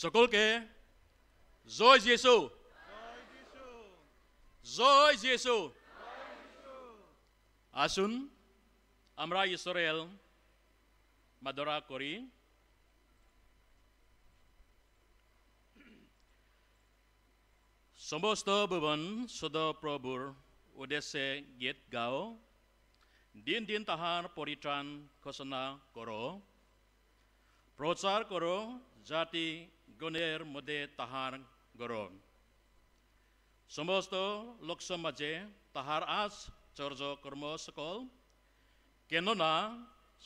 সকলকে জয় যিশু, জয় যিশু। আসুন আমরা ঈশ্বরের মাদরা করি। সমস্ত ভুবন সদপ্রভুর উদ্দেশ্যে গীত গাও, দিন দিন তাহার পরিত্রাণ ঘোষণা করো, প্রচার করো জাতি গণের মধ্যে তাহার গৌরব। সমস্ত লোক সমাজে তাহার আশ্চর্য কর্ম সকল, কেননা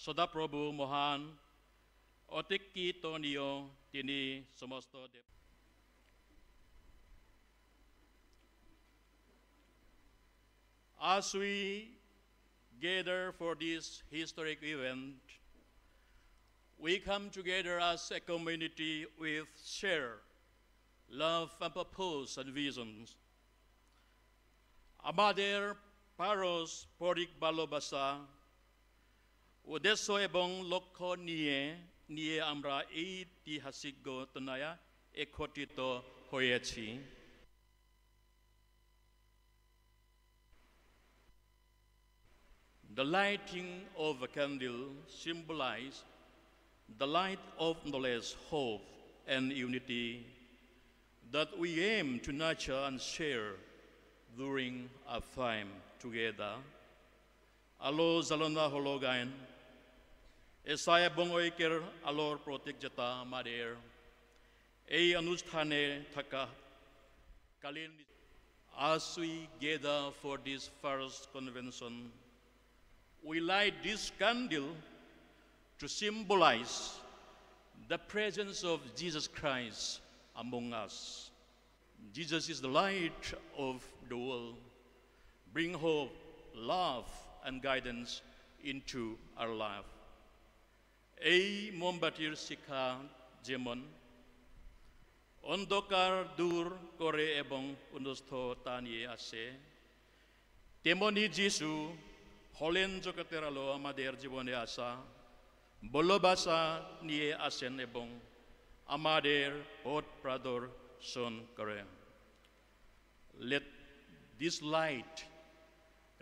সদাপ্রভু মহান, অতিকীর্তনীয় তিনি সমস্ত দেব। As we gather for this historic event, we come together as a community with shared love and purpose and visions. আমাদের পারস্পরিক ভালোবাসা, উদ্দেশ্য এবং লক্ষ্য নিয়ে আমরা এই ঐতিহাসিক ঘটনায় একত্রিত হয়েছি। The lighting of a candle symbolizes the light of knowledge, hope, and unity that we aim to nurture and share during our time together. Alo zalona hologain, esaya bongoiker alor protikjata mader, ei anusthane thaka kalin. As we gather for this first convention, we light this candle to symbolize the presence of Jesus Christ among us. Jesus is the light of the world. Bring hope, love, and guidance into our life. এই মোমবাতির শিখা যেমন অন্ধকার দূর করে এবং উন্নততা নিয়ে আসে, তেমনি যিশু হলেন জগতের আলো আমাদের জীবনে আসা ভালোবাসা নিয়ে আসেন এবং আমাদের পথ প্রদর্শন করেন। Let this light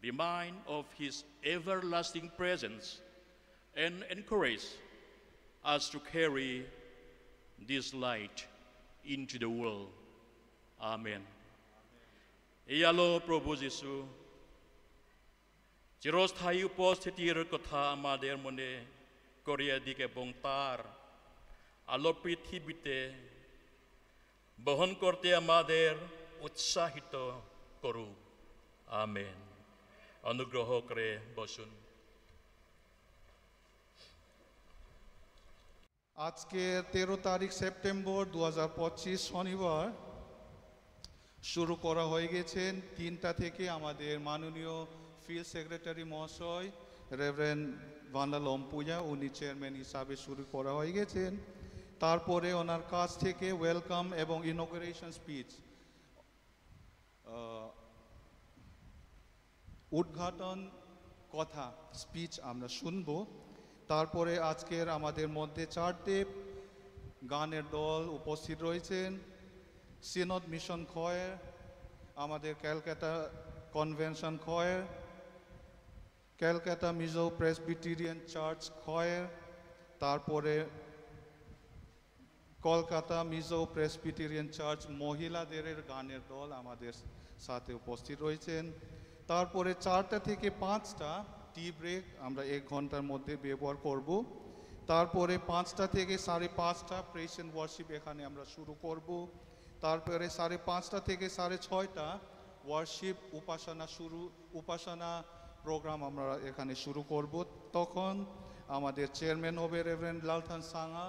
remind of his everlasting presence and encourage us to carry this light into the world. Amen. এই আলো প্রভু যিশু চিরস্থায়ী উপস্থিতির কথা আমাদের মনে করিয়ে দিক এবং তার আলো পৃথিবীতে বহন করতে আমাদের উৎসাহিত করুক। আমেন। অনুগ্রহ করে বসুন। আজকে 13 তারিখ সেপ্টেম্বর 2025 শনিবার শুরু করা হয়ে গেছেন 3টা থেকে। আমাদের মাননীয় ফিল্ড সেক্রেটারি মহাশয় রেভারেন্ড ভান্ডা লম্পুজা উনি চেয়ারম্যান হিসাবে শুরু করা হয়ে গেছেন। তারপরে ওনার কাছ থেকে ওয়েলকাম এবং ইনঅগ্রেশন স্পিচ, উদ্ঘাটন কথা স্পিচ আমরা শুনব। তারপরে আজকের আমাদের মধ্যে 4টে গানের দল উপস্থিত রয়েছেন। সিনদ মিশন খয়ের, আমাদের Calcutta convention choir, Calcutta Mizo Presbyterian church choir, তারপরে কলকাতা মিজো প্রেসবিটেরিয়ান চার্চ মহিলাদের গানের দল আমাদের সাথে উপস্থিত রয়েছেন। তারপরে 4টা থেকে 5টা টি ব্রেক আমরা 1 ঘন্টার মধ্যে ব্যবহার করব। তারপরে 5টা থেকে 5:30টা প্রেজ এন্ড ওয়ার্শিপ এখানে আমরা শুরু করব। তারপরে 5:30টা থেকে 6:30টা ওয়ার্শিপ উপাসনা প্রোগ্রাম আমরা এখানে শুরু করব। তখন আমাদের চেয়ারম্যান হবে reverend Lalthan Sanga.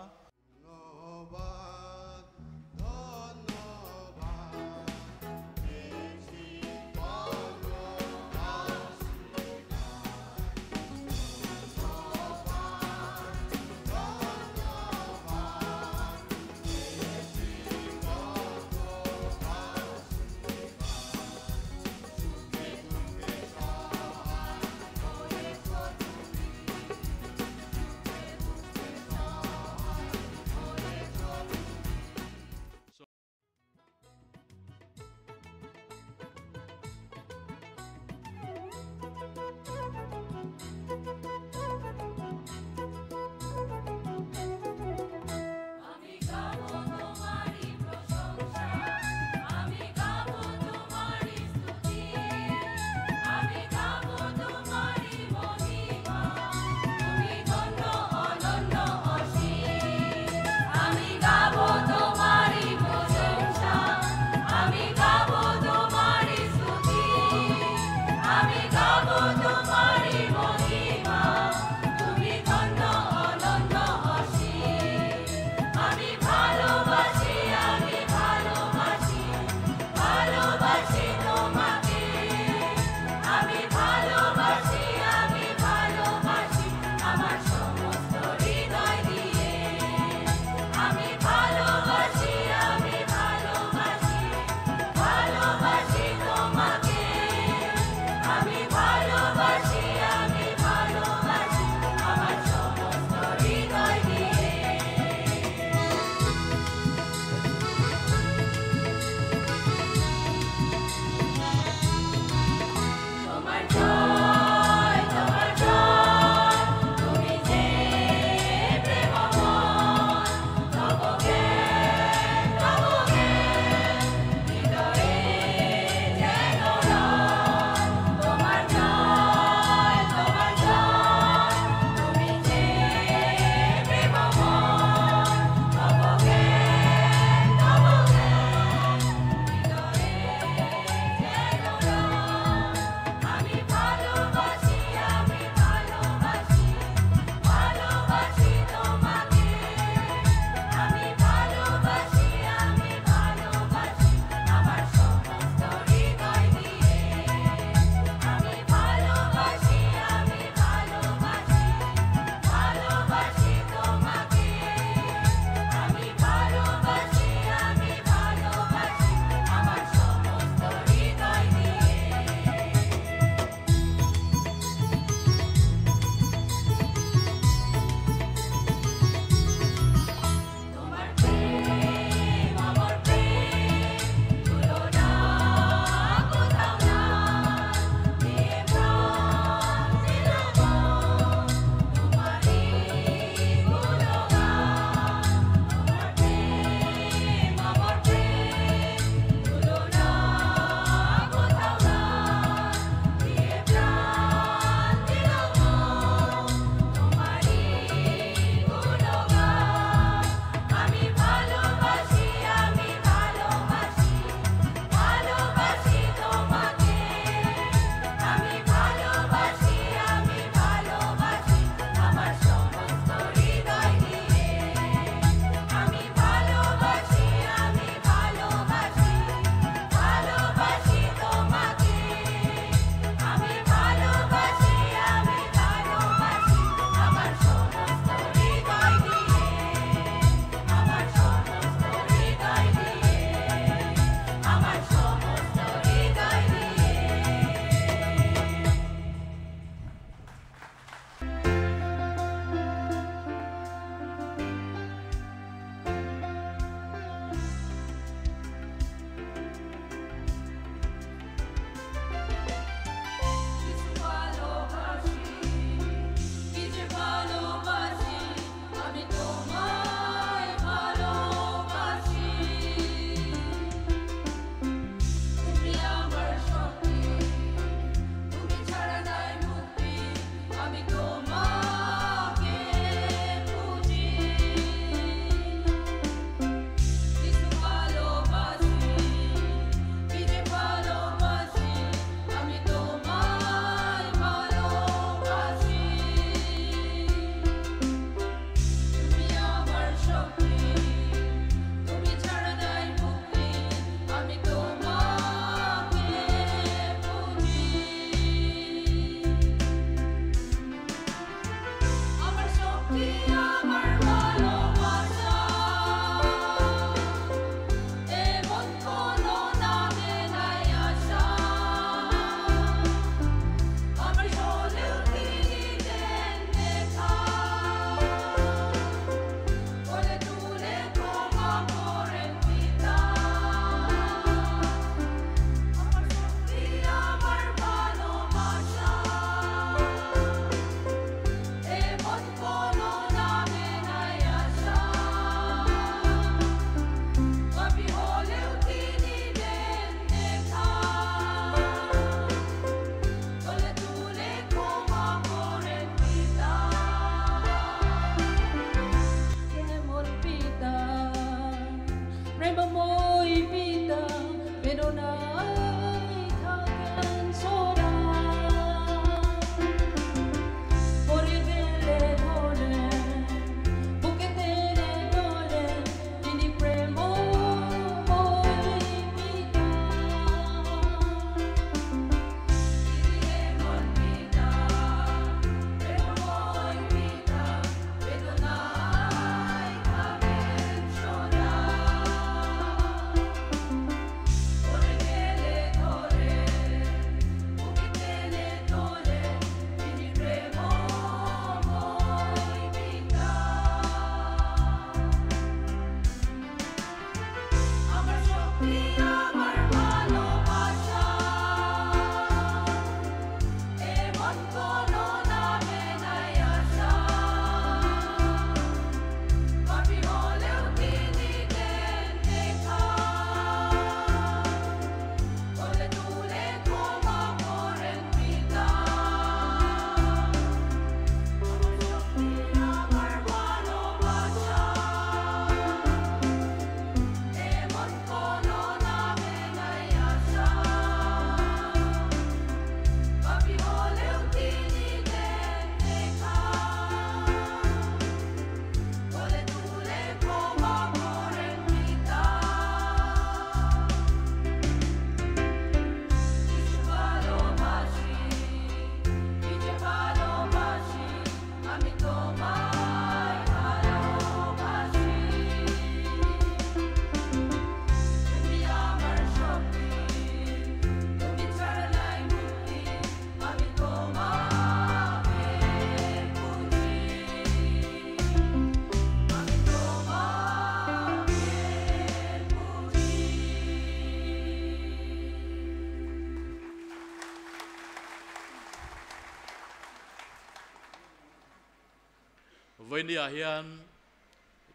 Venia hian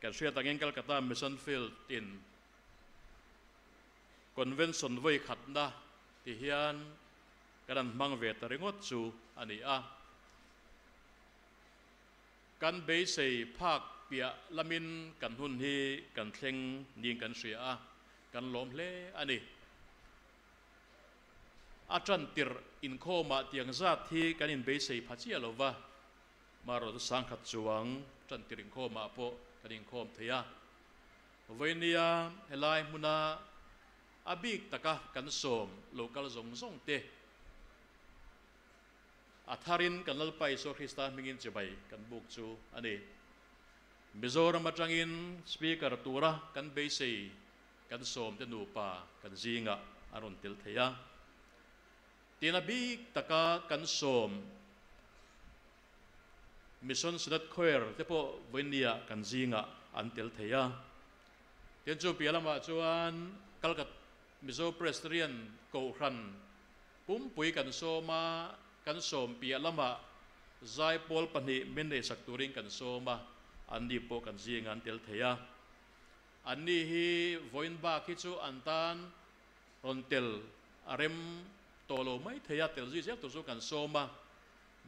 kan sia tangin Calcutta Mission Field in convention voi khatna ti hian kan mang ve ta ringot chu ani a kan be sei phak pia lamin kan hun hi kan thleng ning kan sia a kan lom hle ani atran tir in khoma tiang zat hi kan in be sei phachia lova maro sang khat chuang tran tir in khoma po kan in khom thia venia helai muna abik taka kan som local zong zong te atharin kan lalpai so Krista mingin chibai kan buk chu ani Mizoram atangin speaker tura kan be sei kan som te nu pa kan zinga aron til thea tinabik taka kan som mission sudat khoer te po venia kan zinga antel thea ten chu pialama chuan kalkat Mizo Presbyterian ko ran pumpui kan soma kan som pialama zai pol pani menne sakturing kan soma andi po kan zinga antel thea ani hi voin ba ki chu antan rontel arem tolo mai thea tel ji tu chu kan soma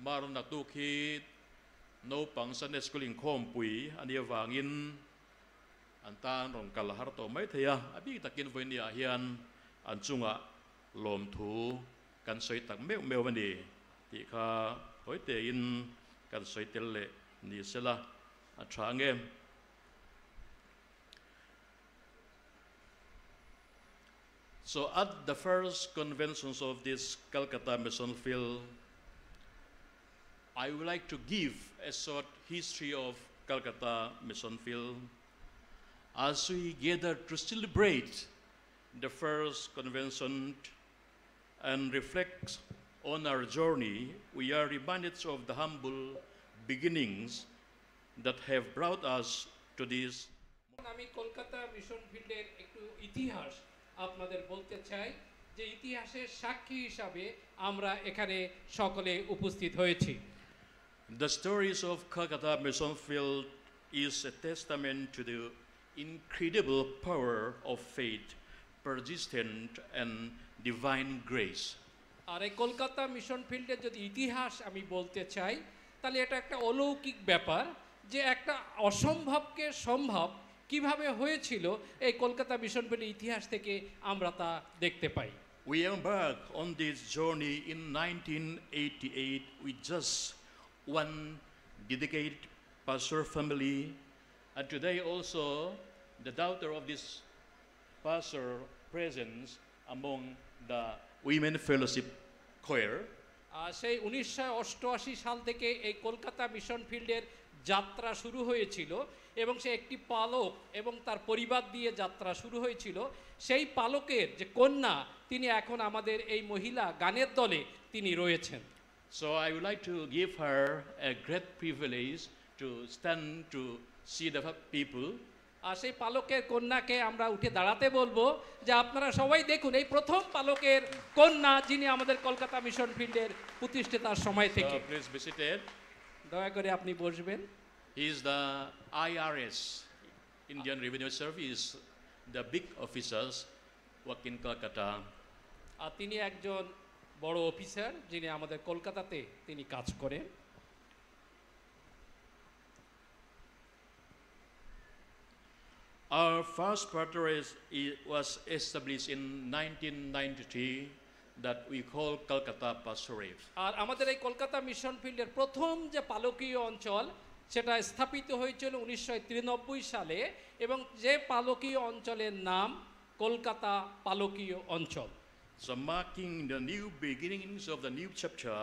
maron na tu khi no pang san schooling khom pui ani wangin antan rong kal har to mai thea abi takin voinia hian an chunga lom thu kan soi tak meu mani ti kha hoite in kan soi tel le ni sela a thangem so at the first conventions of this Calcutta Mission Field, I would like to give a short history of Calcutta Mission Field as we gather to celebrate the first convention and reflect on our journey. We are reminded of the humble beginnings that have brought us to this. আমি Kolkata mission ফিল্ডের একটু ইতিহাস আপনাদের বলতে চাই যে ইতিহাসের সাক্ষী হিসাবে আমরা এখানে সকলে উপস্থিত হয়েছি The stories of Calcutta Mission Field is a testament to the incredible power of faith, persistent and divine grace. আর এই কলকাতা মিশন ফিল্ডের যদি ইতিহাস আমি বলতে চাই তাহলে এটা একটা অলৌকিক ব্যাপার যে একটা অসম্ভবকে সম্ভব কিভাবে হয়েছিল এই কলকাতা মিশন ফিল্ডের ইতিহাস থেকে আমরা তা দেখতে পাই We embarked on this journey in 1988 with just one dedicated pastor family, and today also the daughter of this pastor presents among the Women Fellowship Choir. সেই 1988 সাল থেকে এই কলকাতা মিশন ফিল্ডের যাত্রা শুরু হয়েছিল এবং সে একটি পালক এবং তার পরিবার দিয়ে যাত্রা শুরু হয়েছিল সেই পালকের যে কন্যা তিনি এখন আমাদের এই মহিলা গানের দলে তিনি রয়েছেন So I would like to give her a great privilege to stand to see the people. আর সেই পালকের কন্যাকে আমরা উঠে দাঁড়াতে বলবো যে আপনারা সবাই দেখুন এই প্রথম পালকের কন্যা যিনি আমাদের কলকাতা মিশন ফিল্ডের প্রতিষ্ঠাতার সময় থেকে So please be seated. দয়া করে আপনি বসবেন He is the IRS, Indian Revenue Service, the big officers work in Calcutta. আর তিনি একজন বড় অফিসার যিনি আমাদের কলকাতাতে তিনি কাজ করেন Our first pastorate was established in 1993 that we call Calcutta Pastorate. আর আমাদের এই কলকাতা মিশন ফিল্ডের প্রথম যে পালকীয় অঞ্চল সেটা স্থাপিত হয়েছিল 1993 সালে এবং যে পালকীয় অঞ্চলের নাম কলকাতা পালকীয় অঞ্চল So marking the new beginnings of the new chapter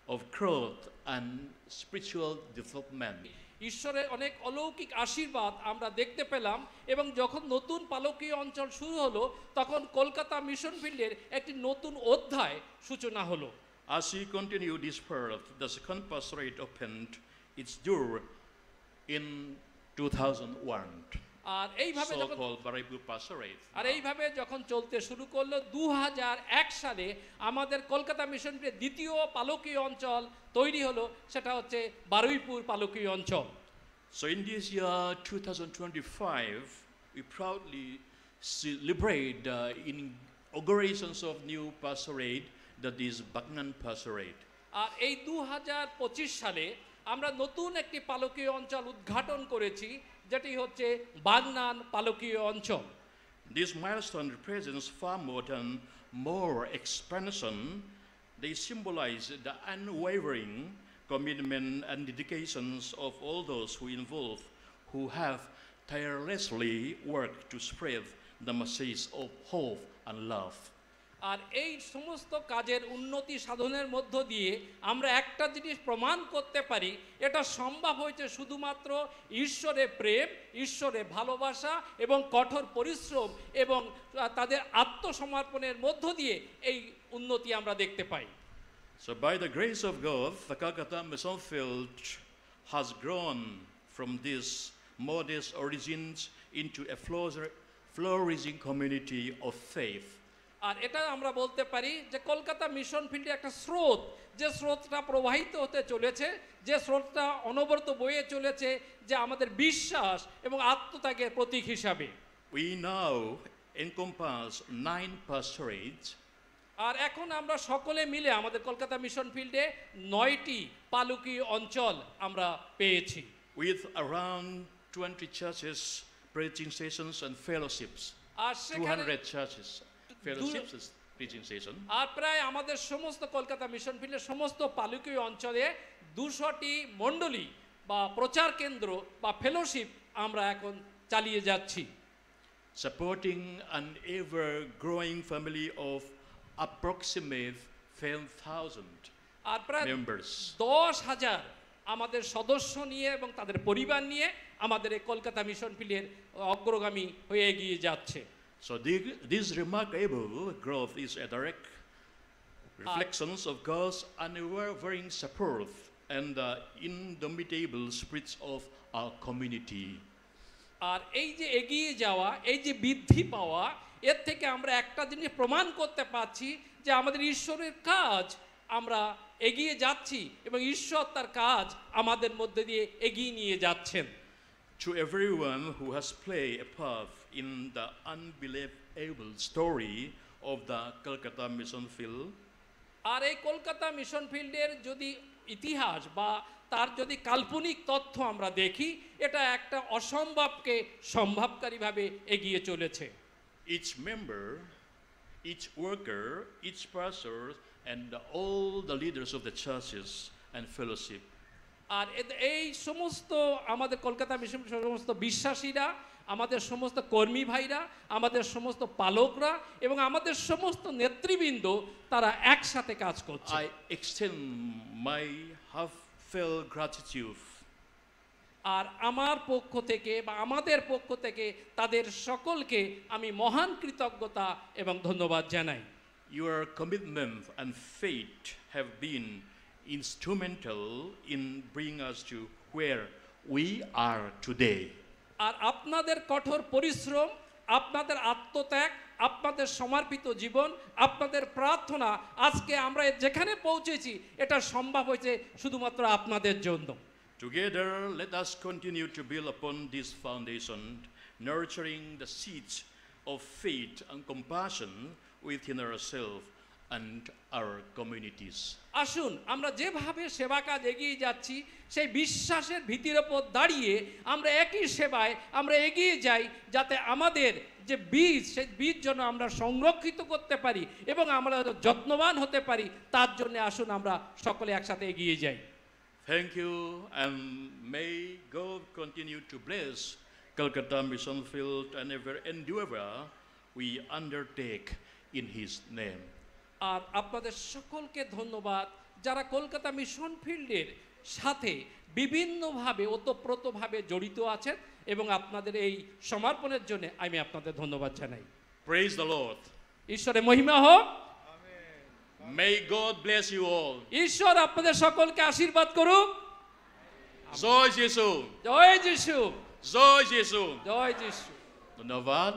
of growth and spiritual development. ঈশ্বরের অনেক অলৌকিক আশীর্বাদ আমরা দেখতে পেলাম এবং যখন নতুন পালকীয় অঞ্চল শুরু হলো তখন কলকাতা মিশন ফিল্ডের একটি নতুন অধ্যায় সূচনা হলো As we continue this path, the second pastorate opened its door in 2001. আর এইভাবে যখন So-called Baribu Pastorate. আর এইভাবে যখন চলতে শুরু করলো 2001 সালে আমাদের কলকাতা মিশন ফিল্ডের দ্বিতীয় পালকীয় অঞ্চল তৈরি হলো সেটা হচ্ছে বারুইপুর পালকীয় অঞ্চল So in this year 2025, we proudly celebrate the inaugurations of new pastorate, that is Bagnan Pastorate. আর এই 2025 সালে আমরা নতুন একটি পালকীয় অঞ্চল উদ্ঘাটন করেছি, যেটি হচ্ছে বাগনান পালকীয় অঞ্চল। This milestone represents far more than more expansion. They symbolize the unwavering commitment and dedications of all those who have tirelessly worked to spread the message of hope and love. আর এই সমস্ত কাজের উন্নতি সাধনের মধ্য দিয়ে আমরা একটা জিনিস প্রমাণ করতে পারি, এটা সম্ভব হয়েছে শুধুমাত্র ঈশ্বরের প্রেম, ঈশ্বরের ভালোবাসা এবং কঠোর পরিশ্রম এবং তাদের আত্মসমর্পণের মধ্য দিয়ে এই উন্নতি আমরা দেখতে পাই। So by the grace of God, the Calcutta Mission Field has grown from these modest origins into a flourishing community of faith. আর এটা আমরা বলতে পারি যে কলকাতা মিশন ফিল্ডে একটা স্রোত, যে স্রোতটা প্রবাহিত হতে চলেছে, যে স্রোতটা অনবরত বয়ে চলেছে, যে আমাদের বিশ্বাস এবং আত্মত্যাগের প্রতীক হিসাবে। We now encompass 9 pastorates. আর এখন আমরা সকলে মিলে আমাদের কলকাতা মিশন ফিল্ডে 9টি পালকীয় অঞ্চল আমরা পেয়েছি, with around 20 churches, preaching stations and fellowships. আর সেখানে 200 churches, fellowships and preaching station. আর প্রায় আমাদের সমস্ত কলকাতা মিশন ফিল্ডের সমস্ত পালকীয় অঞ্চলে 200টি মণ্ডলী বা প্রচার কেন্দ্র বা ফেলোশিপ আমরা এখন চালিয়ে যাচ্ছি, supporting an ever-growing family of approximate 10,000 আর প্রায় members. 10,000 আমাদের সদস্য নিয়ে এবং তাদের পরিবার নিয়ে আমাদের এই কলকাতা মিশন ফিল্ডের অগ্রগামী হয়ে এগিয়ে যাচ্ছে। So this remarkable growth is a direct reflection of God's unwavering support and the indomitable spirits of our community. আর এই যে এগিয়ে যাওয়া, এই যে বৃদ্ধি পাওয়া, এর থেকে আমরা একটা জিনিস প্রমাণ করতে পারছি যে আমাদের ঈশ্বরের কাজ আমরা এগিয়ে যাচ্ছি এবং ঈশ্বর তার কাজ আমাদের মধ্যে দিয়ে এগিয়ে নিয়ে যাচ্ছেন। To everyone who has played a part in the unbelievable story of the Calcutta Mission Field, আর এই কলকাতা মিশন ফিল্ডের যদি ইতিহাস বা তার যদি কাল্পনিক তথ্য আমরা দেখি, এটা একটা অসম্ভবকে সম্ভবকারীভাবে এগিয়ে চলেছে। each member, each worker, each pastor, and all the leaders of the churches and fellowship. আর এই সমস্ত আমাদের কলকাতা মিশন সমস্ত বিশ্বাসীরা, আমাদের সমস্ত কর্মী ভাইরা, আমাদের সমস্ত পালকরা এবং আমাদের সমস্ত নেতৃবৃন্দ তারা একসাথে কাজ করছে। I extend my heartfelt gratitude. আর আমার পক্ষ থেকে বা আমাদের পক্ষ থেকে তাদের সকলকে আমি মহান কৃতজ্ঞতা এবং ধন্যবাদ জানাই। Your commitment and faith have been instrumental in bringing us to where we are today. আর আপনাদের কঠোর পরিশ্রম, আপনাদের আত্মত্যাগ, আপনাদের সমর্পিত জীবন, আপনাদের প্রার্থনা আজকে আমরা যেখানে পৌঁছেছি এটা সম্ভব হয়েছে শুধুমাত্র আপনাদের জন্য। Together, let us continue to build upon this foundation, nurturing the seeds of faith and compassion within ourselves and our communities. আসুন আমরা যেভাবে সেবা কাজ এগিয়ে যাচ্ছি সেই বিশ্বাসের ভিত্তির ওপর দাঁড়িয়ে আমরা একই সেবায় আমরা এগিয়ে যাই, যাতে আমাদের যে বীজ সেই বীজ যেন আমরা সংরক্ষিত করতে পারি এবং আমরা যত্নবান হতে পারি, তার জন্য আসুন আমরা সকলে একসাথে এগিয়ে যাই। Thank you, and may God continue to bless Calcutta Mission Field and every endeavor we undertake in His name. আর আপনাদের সকলকে ধন্যবাদ যারা কলকাতা মিশন ফিল্ডের সাথে বিভিন্নভাবে ওতপ্রোতভাবে জড়িত আছেন এবং আপনাদের এই সমর্পণের জন্য আমি আপনাদের ধন্যবাদ জানাই। Praise the Lord. ঈশ্বরের মহিমা হোক। May God bless you all. ঈশ্বর আপনাদের সকলকে আশীর্বাদ করুক। জয় যিশু, জয় যিশু, জয় যিশু, জয় যিশু। ধন্যবাদ।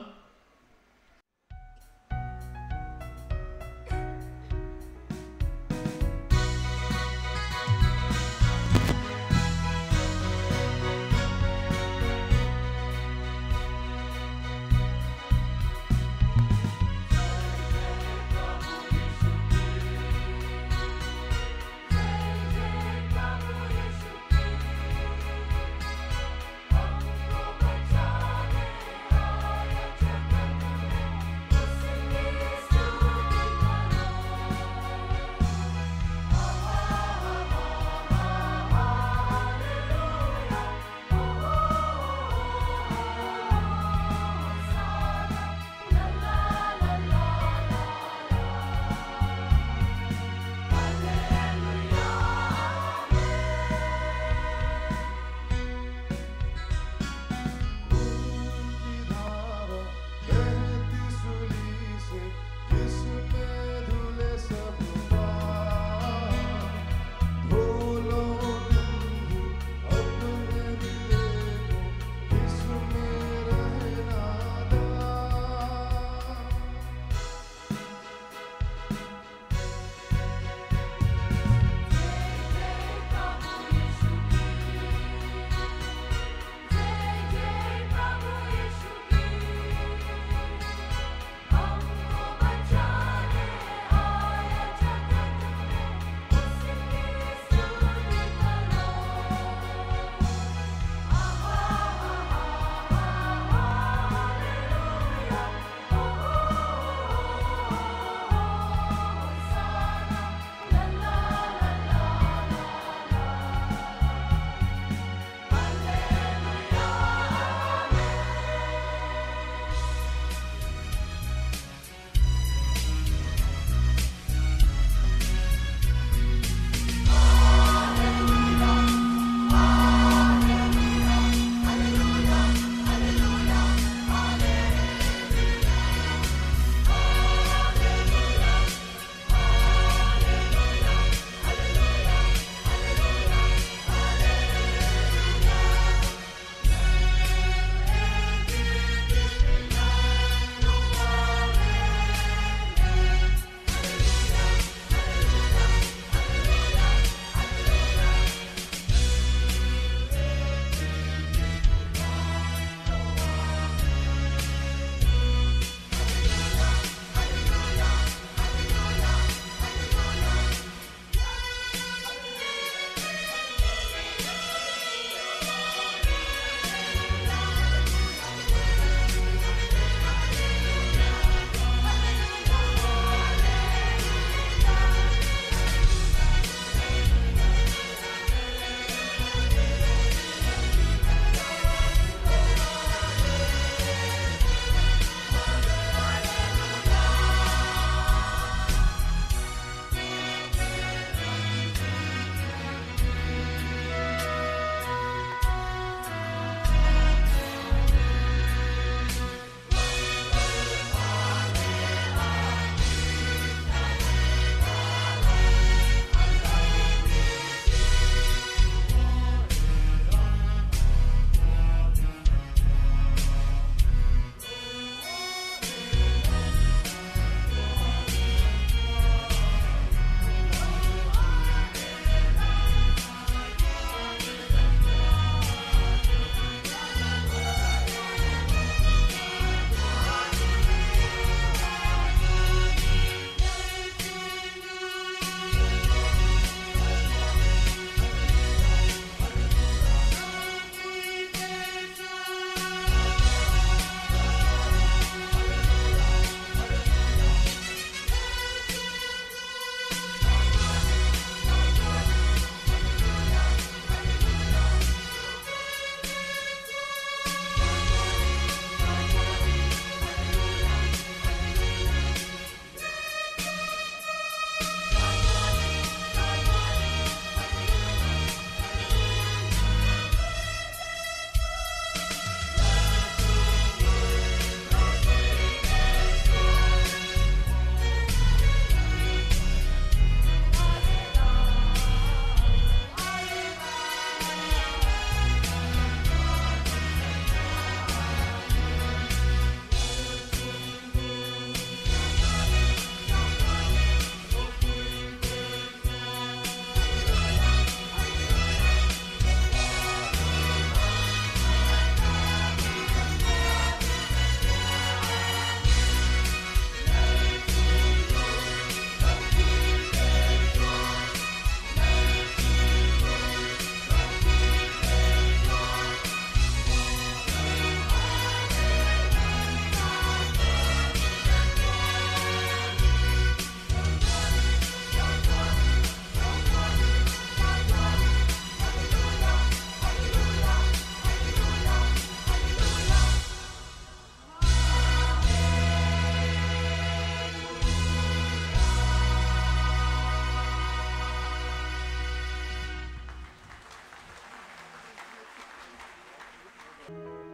ধন্যবাদ।